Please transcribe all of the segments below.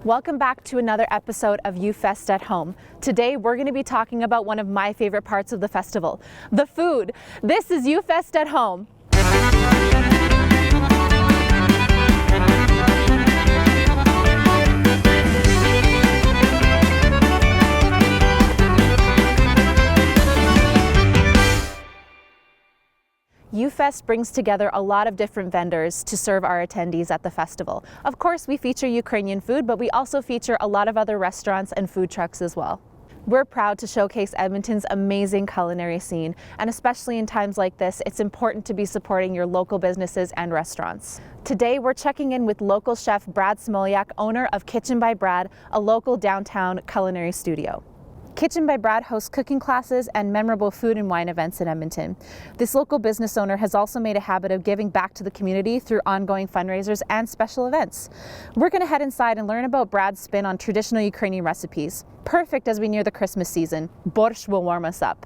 Welcome back to another episode of UFest at Home. Today we're going to be talking about one of my favorite parts of the festival, the food. This is UFest at Home. UFest brings together a lot of different vendors to serve our attendees at the festival. Of course, we feature Ukrainian food, but we also feature a lot of other restaurants and food trucks as well. We're proud to showcase Edmonton's amazing culinary scene, and especially in times like this, it's important to be supporting your local businesses and restaurants. Today, we're checking in with local chef Brad Smoliak, owner of Kitchen by Brad, a local downtown culinary studio. Kitchen by Brad hosts cooking classes and memorable food and wine events in Edmonton. This local business owner has also made a habit of giving back to the community through ongoing fundraisers and special events. We're going to head inside and learn about Brad's spin on traditional Ukrainian recipes. Perfect as we near the Christmas season. Borscht will warm us up.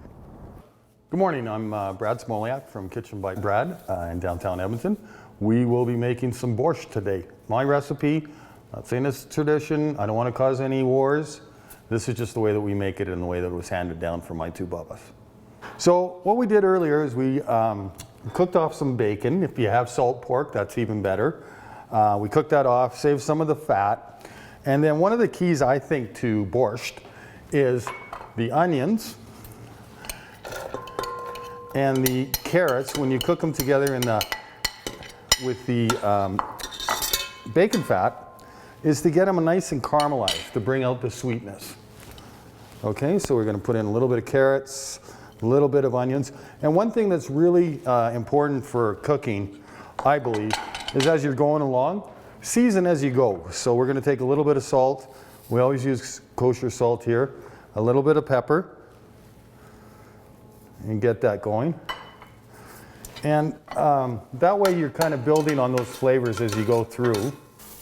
Good morning, I'm Brad Smoliak from Kitchen by Brad in downtown Edmonton. We will be making some borscht today. My recipe, not saying it's tradition, I don't want to cause any wars. This is just the way that we make it and the way that it was handed down from my two babas. So what we did earlier is we cooked off some bacon. If you have salt pork, that's even better. We cooked that off, saved some of the fat. And then one of the keys, I think, to borscht is the onions and the carrots. When you cook them together with the bacon fat, is to get them nice and caramelized to bring out the sweetness. Okay, so we're going to put in a little bit of carrots, a little bit of onions. And one thing that's really important for cooking, I believe, is as you're going along, season as you go. So we're going to take a little bit of salt. We always use kosher salt here. A little bit of pepper. And get that going. And that way you're kind of building on those flavors as you go through.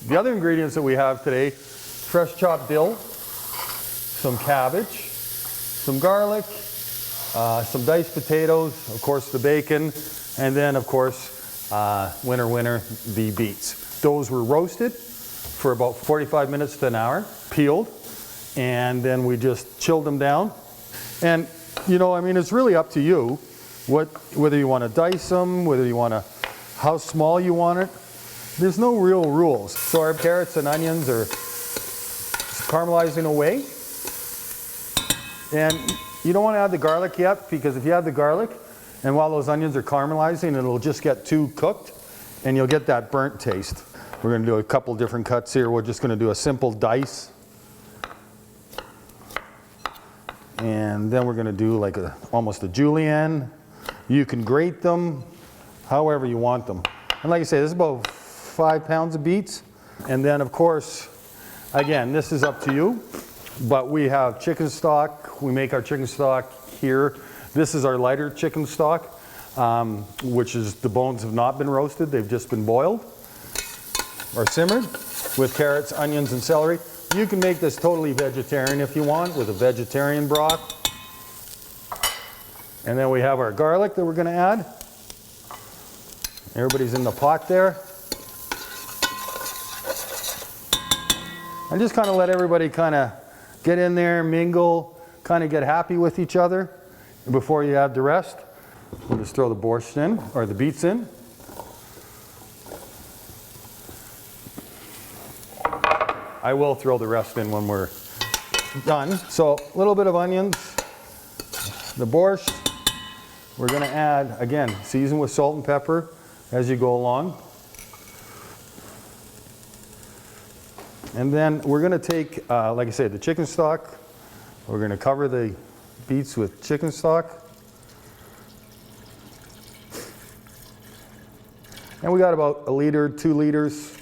The other ingredients that we have today, fresh chopped dill, some cabbage, some garlic, some diced potatoes, of course the bacon, and then of course, winner, the beets. Those were roasted for about 45 minutes to an hour, peeled, and then we just chilled them down. And you know, I mean, it's really up to you whether you want to dice them, how small you want it. There's no real rules. So our carrots and onions are caramelizing away. And you don't want to add the garlic yet, because if you add the garlic, and while those onions are caramelizing, it'll just get too cooked, and you'll get that burnt taste. We're going to do a couple different cuts here. We're just going to do a simple dice. And then we're going to do like almost a julienne. You can grate them however you want them. And like I say, this is about 5 pounds of beets. And then of course, again, this is up to you, but we have chicken stock. We make our chicken stock here. This is our lighter chicken stock, which is the bones have not been roasted. They've just been boiled or simmered with carrots, onions, and celery. You can make this totally vegetarian if you want, with a vegetarian broth. And then we have our garlic that we're going to add. Everybody's in the pot there. And just kind of let everybody kind of get in there, mingle, kind of get happy with each other before you add the rest. We'll just throw the borscht in, or the beets in. I will throw the rest in when we're done. So a little bit of onions, the borscht. We're going to add, again, season with salt and pepper as you go along. And then we're going to take, like I said, the chicken stock. We're going to cover the beets with chicken stock. And we got about 1 liter, 2 liters,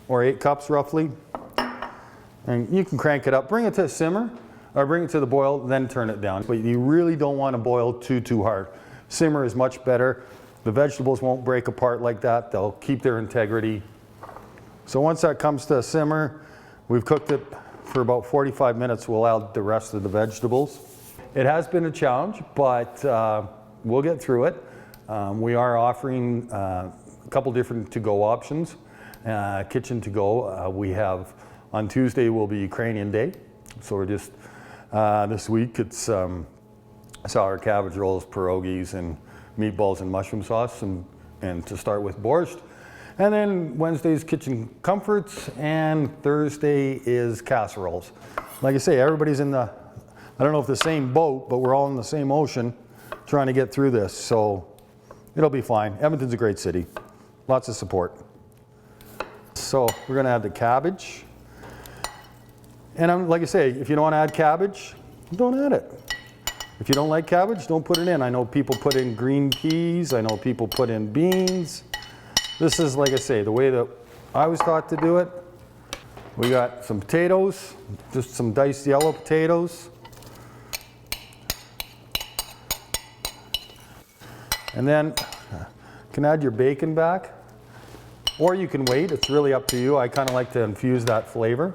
or 8 cups roughly. And you can crank it up, bring it to a simmer, or bring it to the boil, then turn it down. But you really don't want to boil too hard. Simmer is much better. The vegetables won't break apart like that. They'll keep their integrity. So once that comes to a simmer, we've cooked it for about 45 minutes. We'll add the rest of the vegetables. It has been a challenge, but we'll get through it. We are offering a couple different to-go options. Kitchen to go, we have On Tuesday will be Ukrainian Day. So we're just, this week it's sour cabbage rolls, pierogies, and meatballs and mushroom sauce, and to start with borscht. And then Wednesday's kitchen comforts, and Thursday is casseroles. Like I say, everybody's in the, I don't know if the same boat, but we're all in the same ocean trying to get through this. So it'll be fine. Edmonton's a great city. Lots of support. So we're gonna add the cabbage. And like I say, if you don't want to add cabbage, don't add it. If you don't like cabbage, don't put it in. I know people put in green peas. I know people put in beans. This is, like I say, the way that I was taught to do it. We got some potatoes, just some diced yellow potatoes. And then you can add your bacon back, or you can wait. It's really up to you. I kind of like to infuse that flavor.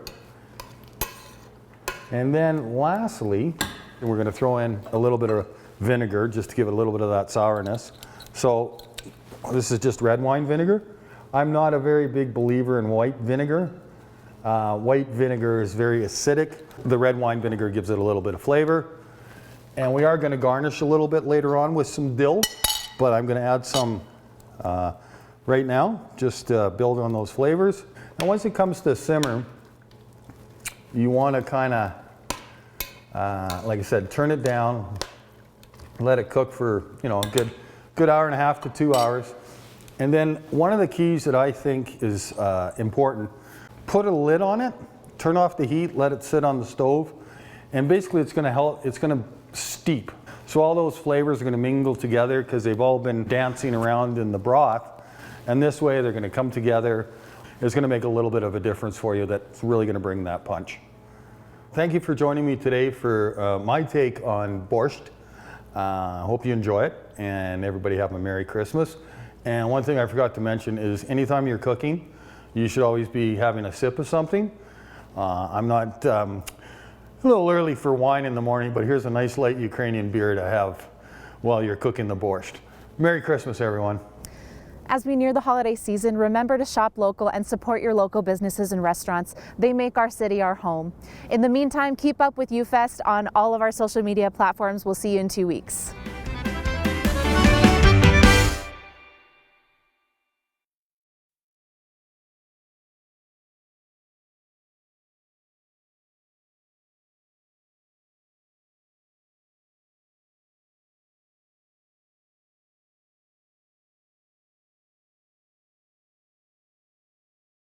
And then lastly, we're going to throw in a little bit of vinegar just to give it a little bit of that sourness. So this is just red wine vinegar. I'm not a very big believer in white vinegar. White vinegar is very acidic. The red wine vinegar gives it a little bit of flavor. And we are going to garnish a little bit later on with some dill, but I'm going to add some right now, just to build on those flavors. And once it comes to simmer, you want to kind of, like I said, turn it down, let it cook for, a good hour and a half to 2 hours. And then one of the keys that I think is important, put a lid on it, turn off the heat, let it sit on the stove, and basically it's going to help, it's going to steep. So all those flavors are going to mingle together because they've all been dancing around in the broth, and this way they're going to come together. It's going to make a little bit of a difference for you that's really going to bring that punch. Thank you for joining me today for my take on borscht. Hope you enjoy it, and everybody have a Merry Christmas. And one thing I forgot to mention is anytime you're cooking, you should always be having a sip of something. I'm not, a little early for wine in the morning, but here's a nice light Ukrainian beer to have while you're cooking the borscht. Merry Christmas, everyone. As we near the holiday season, remember to shop local and support your local businesses and restaurants. They make our city our home. In the meantime, keep up with UFest on all of our social media platforms. We'll see you in 2 weeks.